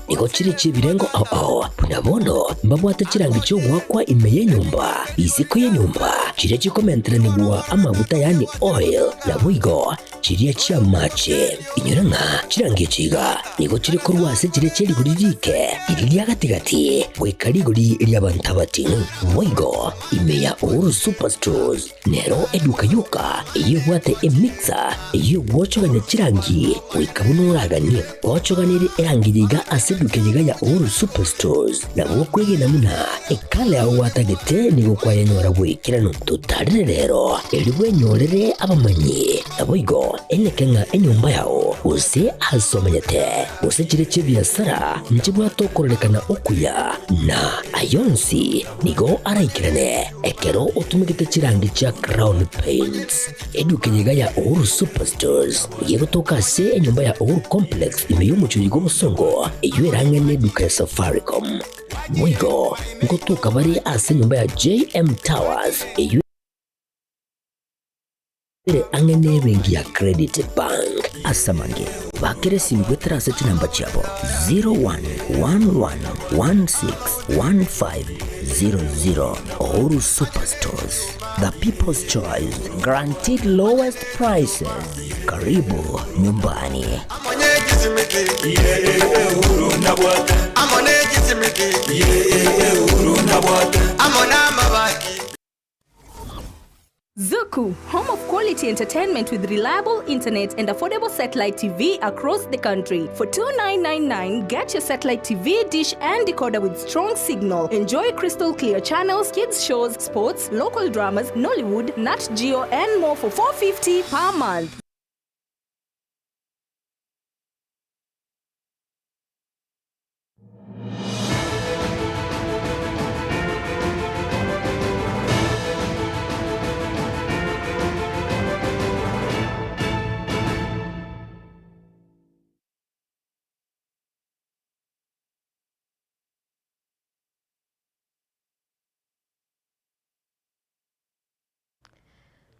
nigo chiri chibirengo punabono mbabwata chirangi cyo gwakwa imeye nyumba iziko ye nyumba chire chikomentera nibwa amavuta yani oil na bwigo chiriya chia mache inyuranga chirangi chiga nigo chiri kurwase chire chiri guririke iriya gatigati bwekari guri iriya bantabati bwigo imeya Uhuru Superstores nero eduka yuka iyo bwate emixer iyo bwochoganya chirangi wikabunuraganye bwochoganire erangiriga aseduke yiga ya Uhuru Superstores na bwokwege namuna ekale aho watagete nigo kwayanyora bwikirano tutarire rero elibwe nyorere abamanyi nabwigo Ekeonga enyumba yao use asomanyete use chire chibiasara nchibwa tokorelekana okuya na ayonsi nigo araikirane ekero utumikite chirangi cha Crown Paints eduke yiga ya Uhuru Superstores yego tokase enyumba ya Uhuru Complex imeyumuchuri g'obusongo iyo erangene duka ya Safaricom mwigo ngo tukabari ase nyumba ya JM Towers iyo angene bengi ya Credit Bank asamange bakere simbwe traseti namba chabo 0111161500 Uhuru Superstores, the people's choice, guaranteed lowest prices. Karibu nyumbani. Zuku, home of quality entertainment with reliable internet and affordable satellite TV across the country. For $29.99, get your satellite TV dish and decoder with strong signal. Enjoy crystal clear channels, kids shows, sports, local dramas, Nollywood, Nat Geo, and more for $4.50 per month.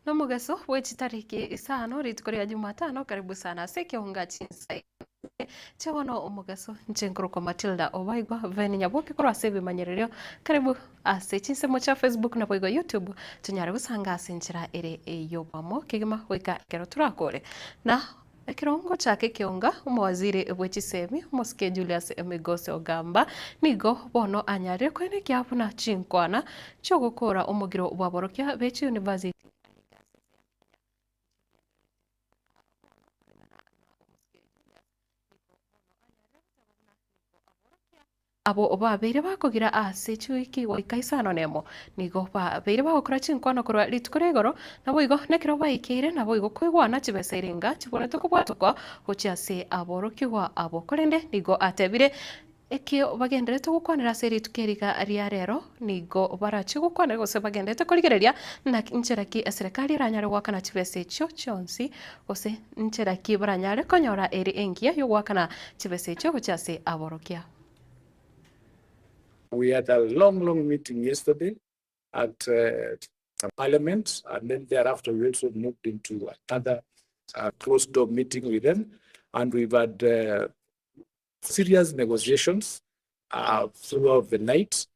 Nomugaso wechi tariki Isano ritkoria Jumatano karibu sana Ekeonga Chinsa chawono omugaso nchenkruko Matildah Obaigwa veni nyaboke kora sebe manyererio karibu ase Chinsa mocha Facebook na boigo YouTube tunyare gusanga asenchira ere eyobamo kigima weka kero turakore na ekirongo chake Ekeonga umwaziri bwechisemi moske Julius Emigose Ogamba nigo bono anyare kwene kyapuna chinkwana chogokora omugiro bwaborokia bechi University abo babere bakogira ase chuiki wa Isano nemo nigo babere bagokora chinkwana korwa litkoregoro nabo igo nekero baikire nabo igo kwigwana chibeseringa chiboneto kubwatoko hochiase aborokirwa abokorende nigo atebire ekio bagendete gukwanira seri tukeriga aria rero nigo barachi gukwanira gose bagendete koligereria na ncheraki serikali ranyare gwakana chibese cho chonsi gose ncheraki baranyare konyora eri engia yo gwakana chibese cho hochiase aborokia. We had a long meeting yesterday at Parliament, and then thereafter we also moved into another closed-door meeting with them, and we've had serious negotiations throughout the night.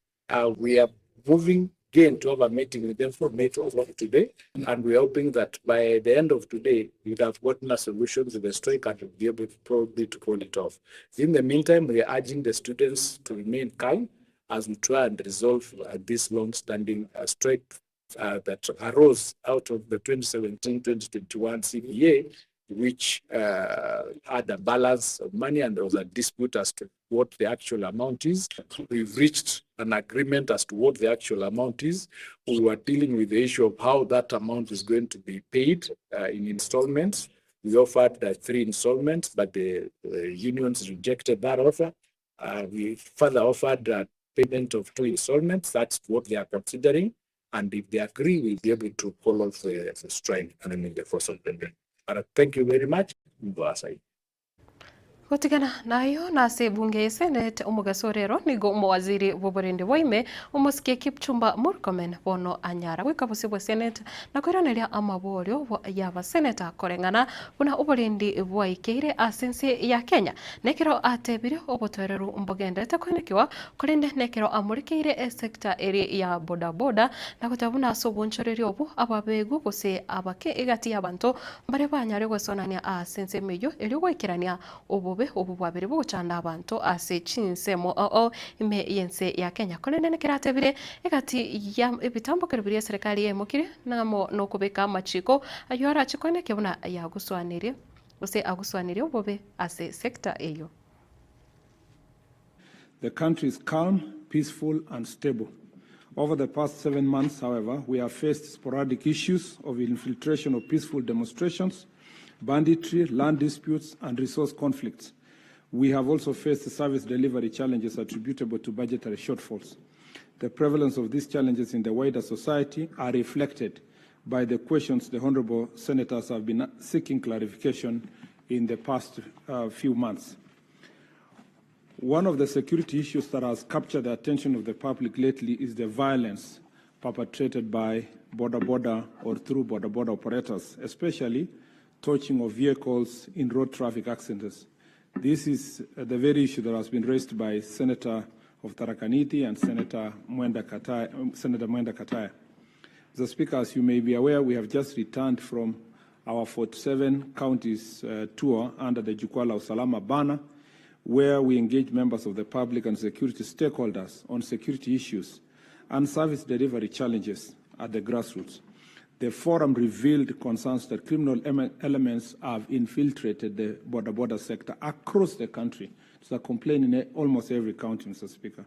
We are moving again to have a meeting with them for today, and we're hoping that by the end of today, we'll have gotten a solution to the strike and we'll be able to probably to call it off. In the meantime, we are urging the students to remain calm as we try and resolve this long-standing strike that arose out of the 2017-2021 CBA, which had a balance of money and there was a dispute as to what the actual amount is. We've reached an agreement as to what the actual amount is. We were dealing with the issue of how that amount is going to be paid in installments. We offered 3 installments, but the unions rejected that offer. We further offered payment of 2 installments. That's what they are considering. And if they agree, we'll be able to call off the strike and in the course of the day. Thank you very much. Gutigana nayo nase bunge ya Senate umugasorero nigo umwaziri w'uburindi waime umusikie Kipchumba Murkomen bono anyara wikabusi bwa Senate na kwiranĩria amabolyo yaba Senator koreng'ana buna uburindi bwaikeire asensi ya Kenya nekero atebire obutwereru mbogendete kwenekiwa kurinde nekero amurikeire sector eri ya bodaboda na kutabuna sobunchoreri obu ababegu guse abake igati y'abantu bare banyare gwesonania asensi meyo eri gwikirania obu ubu bwabere bugucanda abantu ase Chinsa ime yense ya Kenya konene nekeratebire egati ya ebitambukiro biri serikali yemukire namo no kubeka amachiko ayora chikone kebuna ya guswanire use aguswanire obobe ase sector eyo. The country is calm, peaceful and stable. Over the past 7 months, however, we have faced sporadic issues of infiltration of peaceful demonstrations, banditry, land disputes, and resource conflicts. We have also faced service delivery challenges attributable to budgetary shortfalls. The prevalence of these challenges in the wider society are reflected by the questions the honourable senators have been seeking clarification in the past few months. One of the security issues that has captured the attention of the public lately is the violence perpetrated by border or through border operators, especially torching of vehicles in road traffic accidents. This is the very issue that has been raised by Senator of Tharaka-Nithi and Senator Mwenda Kataya. Mr. Speaker, as you may be aware, we have just returned from our 47 counties tour under the Jukwaa la Usalama banner, where we engage members of the public and security stakeholders on security issues and service delivery challenges at the grassroots. The forum revealed concerns that criminal elements have infiltrated the border sector across the country. It's a complaint in almost every county, Mr. Speaker.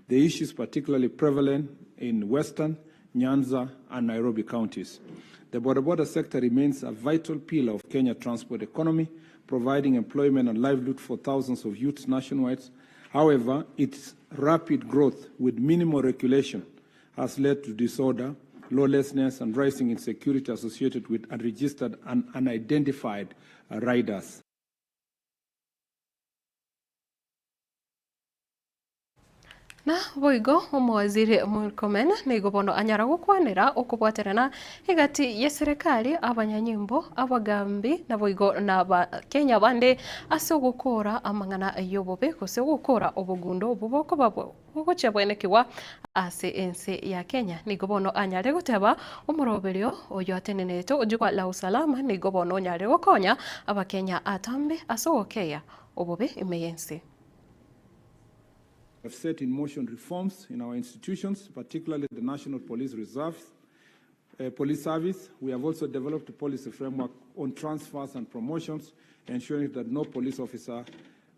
The issue is particularly prevalent in Western, Nyanza, and Nairobi counties. The border sector remains a vital pillar of Kenya's transport economy, providing employment and livelihood for thousands of youths nationwide. However, its rapid growth with minimal regulation has led to disorder, lawlessness, and rising insecurity associated with unregistered and unidentified riders. Na boigo umwaziri Murkomen nigo bono anyara gukwanira ukubwaterana hagati ya serikali abanyanyimbo abagambi na boigo na Kenya bande ase gukora amangana yobobe kose gukora obugundo buboko babo ugoche bwenekiwa ase ense ya Kenya nigo bono anyare guteba umuroberio oyo ateneneto ojukwa la usalama nigo bono nyare gukonya abakenya atambe asogokeya obobe imeyense. We have set in motion reforms in our institutions, particularly the National Police Police Service. We have also developed a policy framework on transfers and promotions, ensuring that no police officer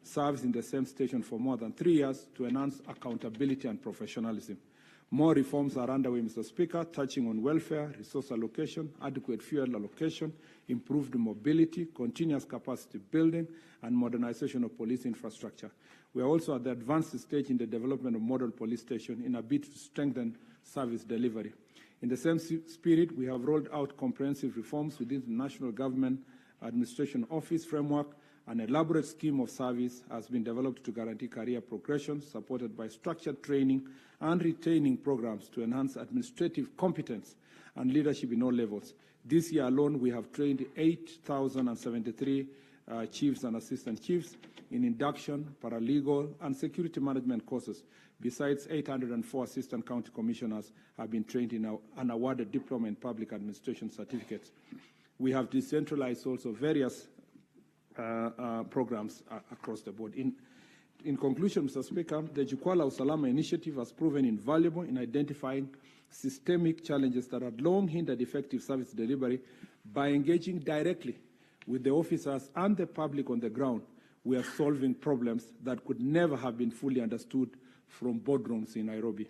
serves in the same station for more than 3 years to enhance accountability and professionalism. More reforms are underway, Mr. Speaker, touching on welfare, resource allocation, adequate fuel allocation, improved mobility, continuous capacity building, and modernization of police infrastructure. We are also at the advanced stage in the development of model police station in a bid to strengthen service delivery. In the same spirit, we have rolled out comprehensive reforms within the National Government Administration Office framework. An elaborate scheme of service has been developed to guarantee career progression, supported by structured training and retaining programs to enhance administrative competence and leadership in all levels. This year alone, we have trained 8,073 chiefs and assistant chiefs in induction, paralegal, and security management courses. Besides, 804 assistant county commissioners have been trained in and awarded diploma in public administration certificates. We have decentralized also various programs across the board. In conclusion, Mr. Speaker, the Jukwaa la Usalama initiative has proven invaluable in identifying systemic challenges that had long hindered effective service delivery. By engaging directly with the officers and the public on the ground, we are solving problems that could never have been fully understood from boardrooms in Nairobi.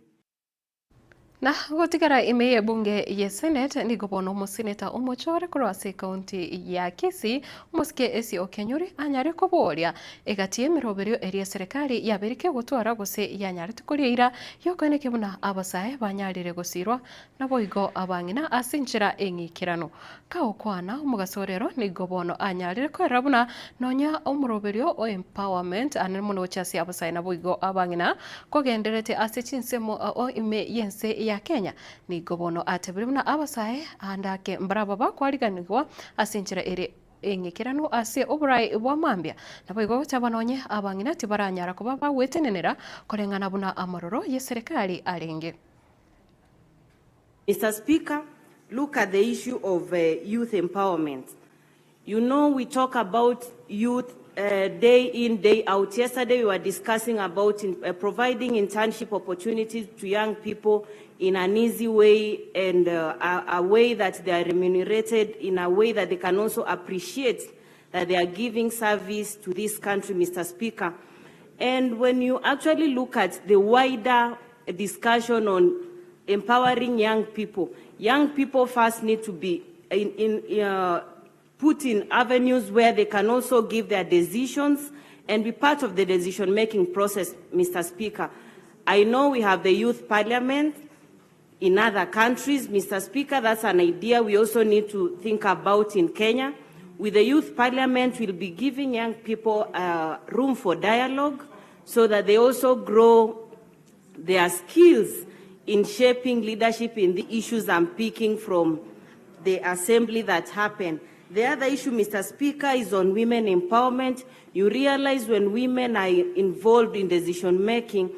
Na gutigara imeye bunge ya Senate ni gobono mo seneta umuchore kurwase county ya Kisii muske esi okenyuri anyare kuboria egatie miroberio eria serikali ya berike gutwara gose ya nyare tukurira yokone kibuna abasae banyarire gusirwa na boigo abangina asinchira engikirano kao kwana umugasorero ni gobono anyarire kwerabuna nonya umuroberio o empowerment anemuno chasi abasae na boigo abangina kogenderete ase Chinsemo o ime yense ya Kenya ni gobono atebiruna abasae andake mbaraba bakwariganirwa asinchira ere engekirano ase oburai bwa mambia nabo igo tabanonye abangina tibaranyara kuba bawetenenera korengana buna amaroro ye serikali arenge. Mr. Speaker, look at the issue of youth empowerment. You know, we talk about youth day in, day out. Yesterday, we were discussing about providing internship opportunities to young people in an easy way and a way that they are remunerated, in a way that they can also appreciate that they are giving service to this country, Mr. Speaker. And when you actually look at the wider discussion on empowering young people first need to be put in avenues where they can also give their decisions and be part of the decision-making process, Mr. Speaker. I know we have the youth parliament in other countries, Mr. Speaker. That's an idea we also need to think about in Kenya. With the youth parliament, we'll be giving young people room for dialogue so that they also grow their skills in shaping leadership in the issues I'm picking from the assembly that happened. The other issue, Mr. Speaker, is on women empowerment. You realize when women are involved in decision-making,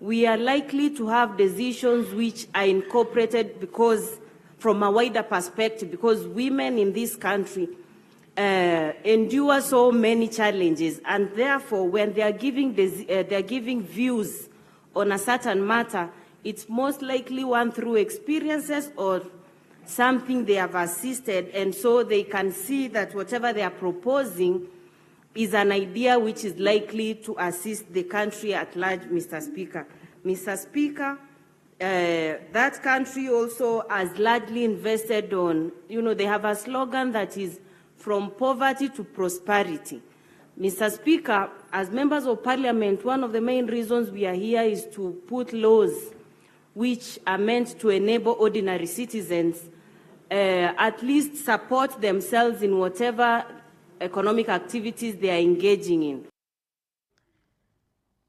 we are likely to have decisions which are incorporated because, from a wider perspective, because women in this country endure so many challenges, and therefore, when they are giving views on a certain matter, it's most likely one through experiences or something they have assisted, and so they can see that whatever they are proposing is an idea which is likely to assist the country at large, Mr. Speaker. Mr. Speaker, that country also has largely invested on, they have a slogan that is from poverty to prosperity. Mr. Speaker, as members of parliament, one of the main reasons we are here is to put laws which are meant to enable ordinary citizens at least support themselves in whatever economic activities they are engaging in.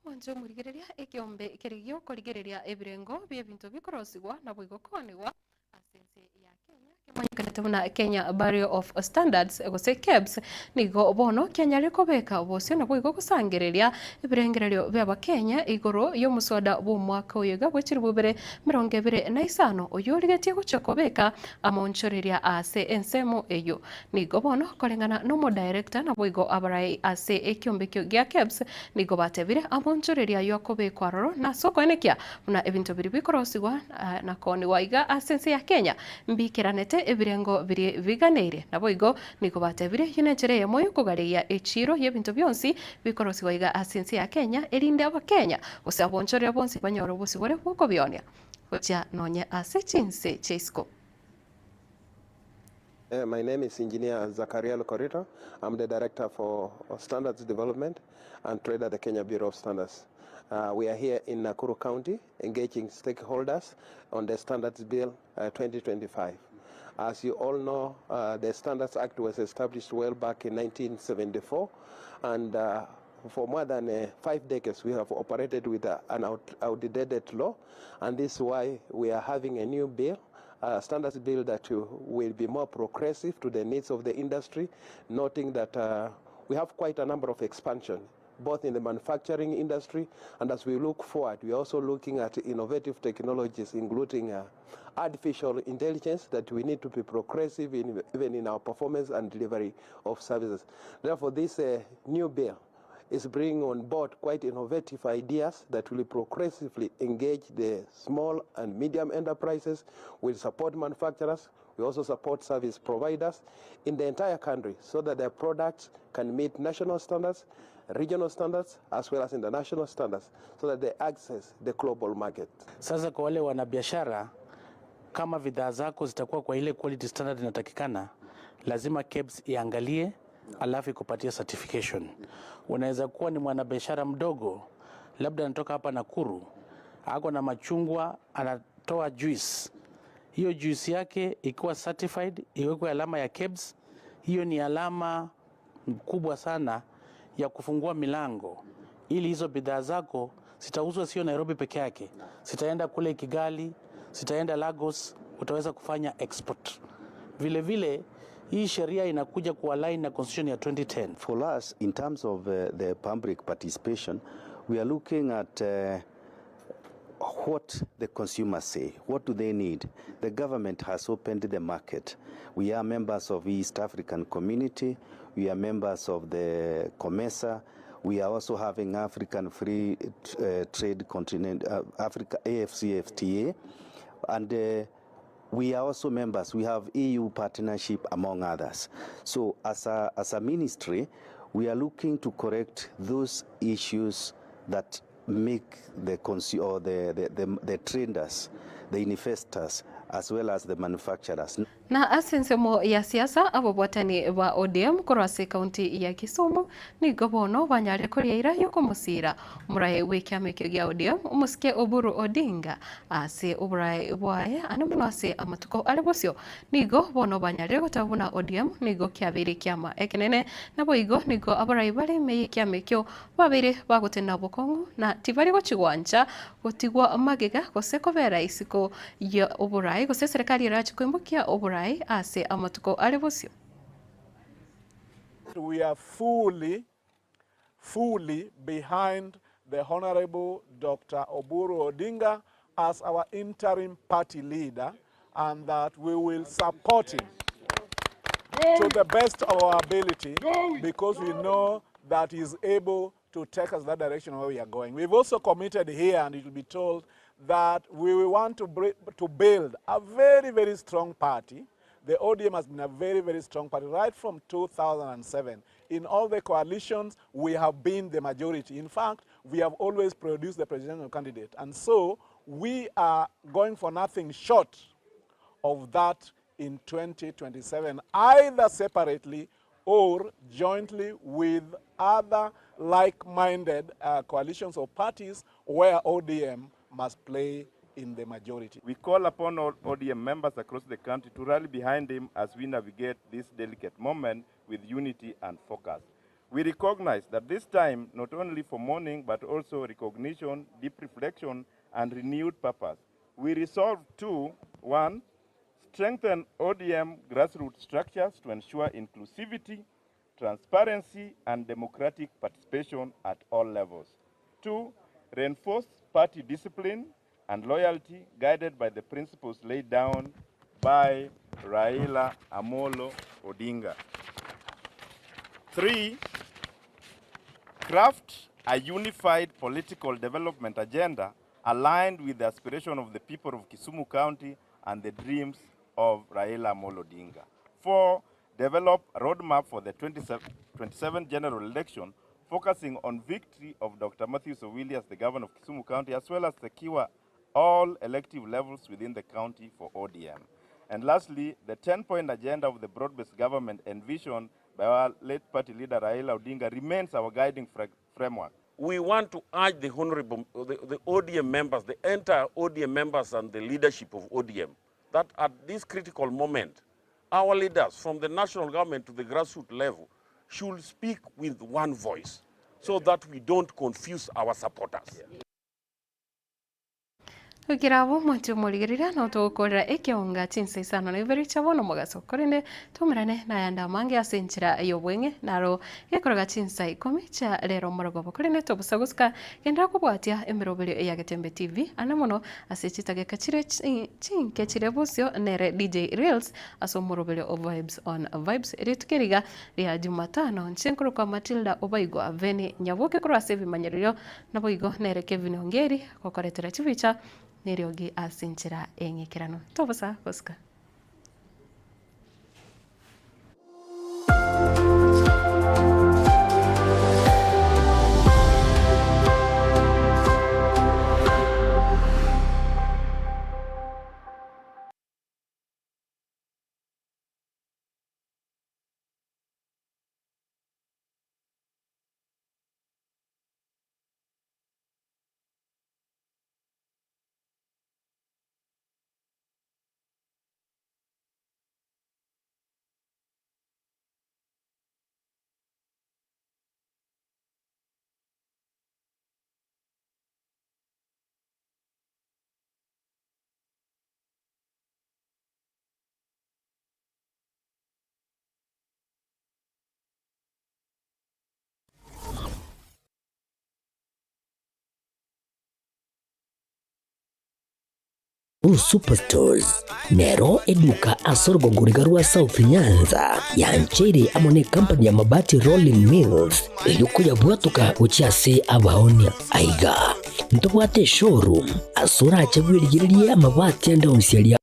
Mwanzo murigereria ekiombe kerigio korigereria ebirengo bya bintu bikorosigwa na bwigokoniwa asense ya Kenya kemanyikana muna Kenya Bureau of Standards gose KEBS nigo bono Kenya rekobeka bose na bwigo gusangereria ebirengererio bya Kenya igoro yo muswada bo mwaka oyega bwechiri bubere 25 oyorigetie guchokobeka amonchoreria ase ensemo eyo nigo bono korengana no mo director na bwigo abarai ase ekiombekyo gya KEBS nigo batebire amonchoreria yokobekwa roro na soko enekia muna ebintu biri bikorosigwa na koni waiga asense ya Kenya mbikiranete ebirengo biri viganeire na boigo niko batebire yinechere yemo yukugaria echiro yebintu byonsi bikorosigwa iga asense ya Kenya erinde aba Kenya usabonchore bonsi banyoro bosi bore boko byonia ocha nonye ase Chinsa Chesko. My name is Engineer Zakaria Lokorito. I'm the Director for Standards Development and Trade at the Kenya Bureau of Standards. We are here in Nakuru County engaging stakeholders on the Standards Bill 2025. As you all know, the Standards Act was established well back in 1974, and for more than 5 decades we have operated with an outdated law, and this is why we are having a new bill, standards bill that will be more progressive to the needs of the industry, noting that we have quite a number of expansion both in the manufacturing industry, and as we look forward, we're also looking at innovative technologies, including artificial intelligence, that we need to be progressive even in our performance and delivery of services. Therefore, this new bill is bringing on board quite innovative ideas that will progressively engage the small and medium enterprises, will support manufacturers, we also support service providers in the entire country so that their products can meet national standards, regional standards, as well as international standards, so that they access the global market. Sasa kwa wale wanabiashara kama bidhaa zako zitakuwa kwa ile quality standard inatakikana, lazima KEBS iangalie alafu ikupatie certification. Unaweza kuwa ni mwanabiashara mdogo, labda anatoka hapa Nakuru, ako na machungwa, anatoa juice. Hiyo juice yake ikiwa certified, iwekwe alama ya KEBS, hiyo ni alama kubwa sana ya kufungua milango, ili hizo bidhaa zako zitauzwa sio Nairobi peke yake, zitaenda kule Kigali, zitaenda Lagos, utaweza kufanya export. Vile vile hii sheria inakuja kualign na constitution ya 2010. For us, in terms of the public participation, we are looking at what the consumers say. What do they need? The government has opened the market. We are members of East African Community. We are members of the COMESA. We are also having African Free Trade Continent, Africa AFCFTA, and we are also members. We have EU partnership among others. So as a ministry, we are looking to correct those issues that make the traders, the investors, as well as the manufacturers. Na asensemo ya siasa abobwatani wa ODM korase kaunti ya Kisumu ni gobono banyare kuriira yuko musira muraye wekyame kya ODM umuske Oburu Odinga ase uburaye bwaye anamunase amatuko alebosyo nigo bono banyare gotabuna ODM nigo kyabiri kyama ekenene nabo igo nigo aburaye bari me kyame kyo babiri bagotena bokongu na tibari gochigwanja gotigwa magega goseko bera isiko ya uburaye gose serikali irachikwembukia uburaye ase amatuko alebosyo. We are fully behind the Honorable Dr. Oburu Odinga as our interim party leader, and that we will support him to the best of our ability, because we know that he is able to take us that direction where we are going. We've also committed here, and it will be told, that we want to build a very, very strong party. The ODM has been a very, very strong party right from 2007. In all the coalitions, we have been the majority. In fact, we have always produced the presidential candidate. And so we are going for nothing short of that in 2027, either separately or jointly with other like-minded coalitions or parties where ODM must play in the majority. We call upon all ODM members across the country to rally behind him as we navigate this delicate moment with unity and focus. We recognize that this time, not only for mourning, but also recognition, deep reflection, and renewed purpose. We resolve to, 1, strengthen ODM grassroots structures to ensure inclusivity, transparency, and democratic participation at all levels. 2, reinforce party discipline and loyalty guided by the principles laid down by Raila Amolo Odinga. 3, craft a unified political development agenda aligned with the aspiration of the people of Kisumu County and the dreams of Raila Amolo Odinga. 4, develop a roadmap for the 2027 general election, focusing on victory of Dr. Matthew Sowili as the governor of Kisumu County, as well as secure all elective levels within the county for ODM. And lastly, the 10-point agenda of the broad-based government envisioned by our late party leader Raila Odinga remains our guiding framework. We want to urge the honorable, the ODM members, the entire ODM members and the leadership of ODM, that at this critical moment, our leaders from the national government to the grassroots level should speak with one voice so that we don't confuse our supporters. Ukirabo mwantu muligirira no tukorera Ekeonga Chinsa Isano na Ibere chabono mugaso korene tumirane na yanda mange asenchira yobwenge naro ekoroga Chinsa ikomi cha lero morogobo korene tobusaguska kenda kubwatia emirobere ya Getembe TV anamono asechitaga kachire chinke chirebusyo nere DJ Reels aso morobere of Vibes on Vibes ritukeriga ya Jumatano nchenkuru kwa Matildah Obaigwa veni nyaboke kura sevi manyeriro naboigo nere Kevin Ongeri kokoretera chivicha neriogi asinchira engekirano tobusa koska Superstores nero eduka asorgo ngurigarua South Nyanza yanchiri amone company ya mabati Rolling Mills yuko yabwatuka uchiase abaonia aiga ntobwate showroom asura achagwirigiriye amabati enda onsialia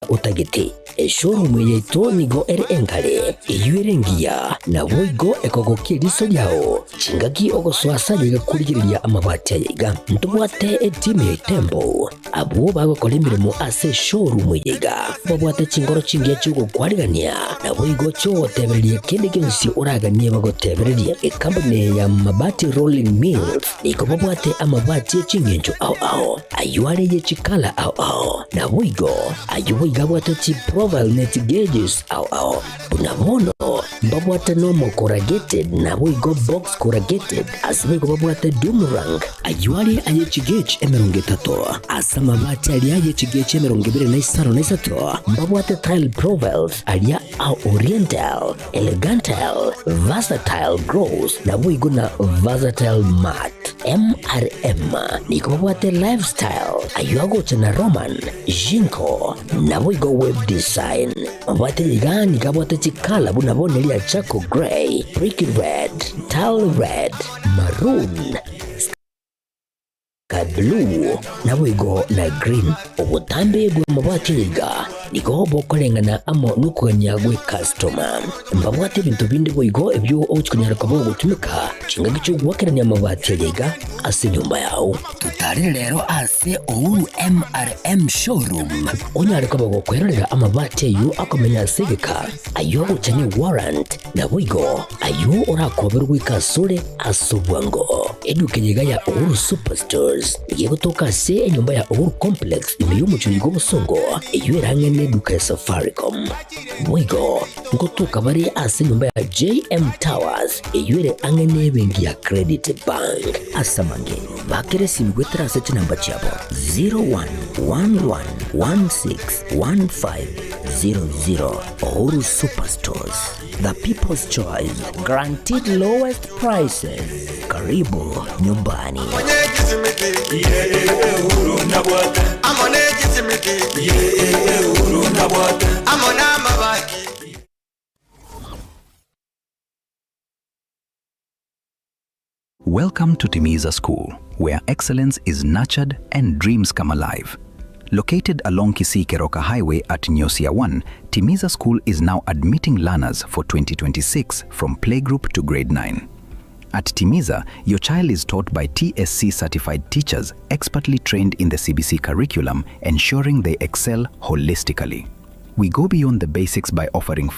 utagete showroom yeto nigo engale yuerengia na boigo ekogokiriso yao chingaki ogoswasa yiga kurigiriya amabati yiga ntubwate team tembo abo bagokolemire mu ase showroom yiga babwate chingoro chingiye chugo kwarigania na boigo cho tebererie kende gensi uraganie bagotebererie company ya mabati Rolling Mills niko babwate amabati chingenjo ao ayuare ye chikala ao na boigo gabwata chi profile net gauges au bunabono babwata normal corrugated na boigo box corrugated asibigo babwata boomerang ayuali ayechi gauge emerongetato asama bati ali ayechi gauge emerongibere na Isano na Isato babwata tile profiles alia au oriental elegantal versatile gross na boigo na versatile mat MRM niko babwata lifestyle ayuago chana Roman Jinko na boigo web design mabwate ligani kabwate chikala bunabone lia chako gray brick red tile red maroon sky blue na boigo na green obutambe bwa mabwate liga niko bokolengana amo nukonyagwe customer mbabwate bintu bindi boigo ebyo ochkunyara kabo gutumika chinga gicho gwakeranya mabwate liga ase nyumba yao tutari rero ase ouru MRM showroom onyare kabo gokwerera amabwate yu akomenya segeka ayo guchani warrant na boigo ayo orakoberwa ikasure asubwango edukenyega ya ouru superstores igiye gutoka se enyumba ya ouru complex imiyo muchurigo busongo iyo erange neduka ya Safaricom boigo ngotuka bari ase nyumba ya JM Towers iyo ere ange nebengi ya Credit Bank asamange bakere simgwetera seti namba chabo 0111161500 Ouru Superstores, the people's choice, guaranteed lowest prices. Karibu nyumbani. Welcome to Timiza School, where excellence is nurtured and dreams come alive. Located along Kisii-Keroka Highway at Nyosia 1, Timiza School is now admitting learners for 2026 from playgroup to grade 9. At Timiza, your child is taught by TSC-certified teachers expertly trained in the CBC curriculum, ensuring they excel holistically. We go beyond the basics by offering